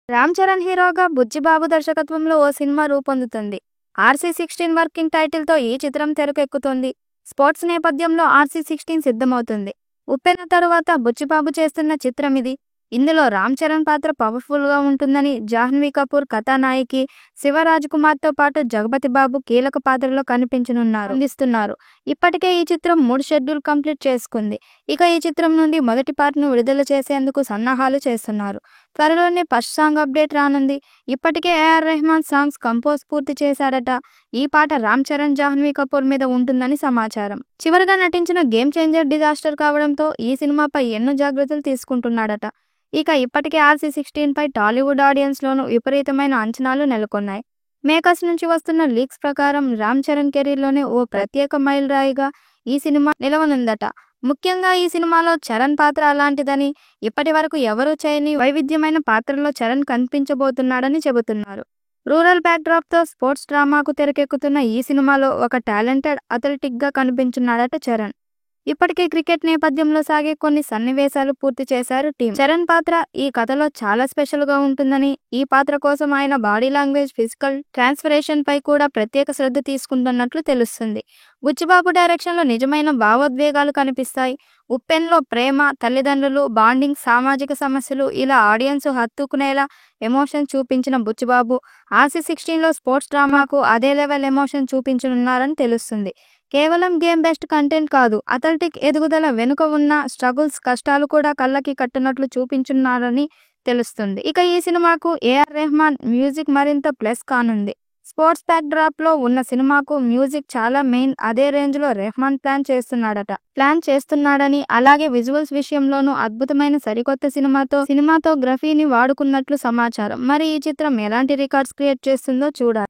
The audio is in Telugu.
రామ్ చరణ్ హీరోగా బుచ్చిబాబు దర్శకత్వంలో ఓ సినిమా రూపొందుతుంది. RC16 వర్కింగ్ టైటిల్తో ఈ చిత్రం తెరకెక్కుతోంది. స్పోర్ట్స్ నేపథ్యంలో RC16 సిద్ధమవుతుంది. ఉప్పెన తరువాత బుచ్చిబాబు చేస్తున్న చిత్రం ఇది. ఇందులో రామ్ చరణ్ పాత్ర పవర్ఫుల్గా ఉంటుందని జాహ్నవి కపూర్ కథానాయకి, శివరాజ్కుమార్తో పాటు జగపతి బాబు కీలక పాత్రలో అందిస్తున్నారు. ఇప్పటికే ఈ చిత్రం 3 షెడ్యూల్ కంప్లీట్ చేసుకుంది. ఇక ఈ చిత్రం నుండి మొదటి పార్ట్ను విడుదల చేసేందుకు సన్నాహాలు చేస్తున్నారు. త్వరలోనే ఫస్ట్ సాంగ్ అప్డేట్ రానుంది. ఇప్పటికే AR రెహమాన్ సాంగ్స్ కంపోజ్ పూర్తి చేశాడట. ఈ పాట రామ్ చరణ్, జాహ్నవి కపూర్ మీద ఉంటుందని సమాచారం. చివరగా నటించిన గేమ్ చేంజర్ డిజాస్టర్ కావడంతో ఈ సినిమాపై ఎన్నో జాగ్రత్తలు తీసుకుంటున్నాడట. ఇక ఇప్పటికే RC16 పై టాలీవుడ్ ఆడియన్స్లోనూ విపరీతమైన అంచనాలు నెలకొన్నాయి. మేకర్స్ నుంచి వస్తున్న లీక్స్ ప్రకారం రామ్ చరణ్ కెరీర్లోనే ఓ ప్రత్యేక మైలురాయిగా ఈ సినిమా నిలవనుందట. ముఖ్యంగా ఈ సినిమాలో చరణ్ పాత్ర అలాంటిదని, ఇప్పటి వరకు ఎవరూ చేయని వైవిధ్యమైన పాత్రలో చరణ్ కనిపించబోతున్నాడని చెబుతున్నారు. రూరల్ బ్యాక్డ్రాప్తో స్పోర్ట్స్ డ్రామాకు తెరకెక్కుతున్న ఈ సినిమాలో ఒక టాలెంటెడ్ అథ్లెటిక్గా కనిపించున్నాడట చరణ్. ఇప్పటికే క్రికెట్ నేపథ్యంలో సాగే కొన్ని సన్నివేశాలు పూర్తి చేశారు టీం. చరణ్ పాత్ర ఈ కథలో చాలా స్పెషల్గా ఉంటుందని, ఈ పాత్ర కోసం ఆయన బాడీ లాంగ్వేజ్, ఫిజికల్ ట్రాన్స్ఫర్మేషన్ పై కూడా ప్రత్యేక శ్రద్ధ తీసుకుంటున్నట్లు తెలుస్తుంది. బుచ్చిబాబు డైరెక్షన్లో నిజమైన భావోద్వేగాలు కనిపిస్తాయి. ఉప్పెన్లో ప్రేమ, తల్లిదండ్రులు, బాండింగ్, సామాజిక సమస్యలు ఇలా ఆడియన్స్ హత్తుకునేలా ఎమోషన్ చూపించిన బుచ్చిబాబు RC16లో స్పోర్ట్స్ డ్రామాకు అదే లెవెల్ ఎమోషన్ చూపించనున్నారని తెలుస్తుంది. కేవలం గేమ్ బెస్ట్ కంటెంట్ కాదు, అథ్లెటిక్ ఎదుగుదల వెనుక ఉన్న స్ట్రగుల్స్, కష్టాలు కూడా కళ్ళకి కట్టినట్లు చూపించున్నారని తెలుస్తుంది. ఇక ఈ సినిమాకు AR రెహమాన్ మ్యూజిక్ మరింత ప్లస్ కానుంది. స్పోర్ట్స్ బ్యాక్ డ్రాప్ లో ఉన్న సినిమాకు మ్యూజిక్ చాలా మెయిన్. అదే రేంజ్ లో రెహమాన్ ప్లాన్ చేస్తున్నాడని, అలాగే విజువల్స్ విషయంలోనూ అద్భుతమైన సరికొత్త సినిమాతోగ్రఫీని వాడుకున్నట్లు సమాచారం. మరి ఈ చిత్రం ఎలాంటి రికార్డ్స్ క్రియేట్ చేస్తుందో చూడాలి.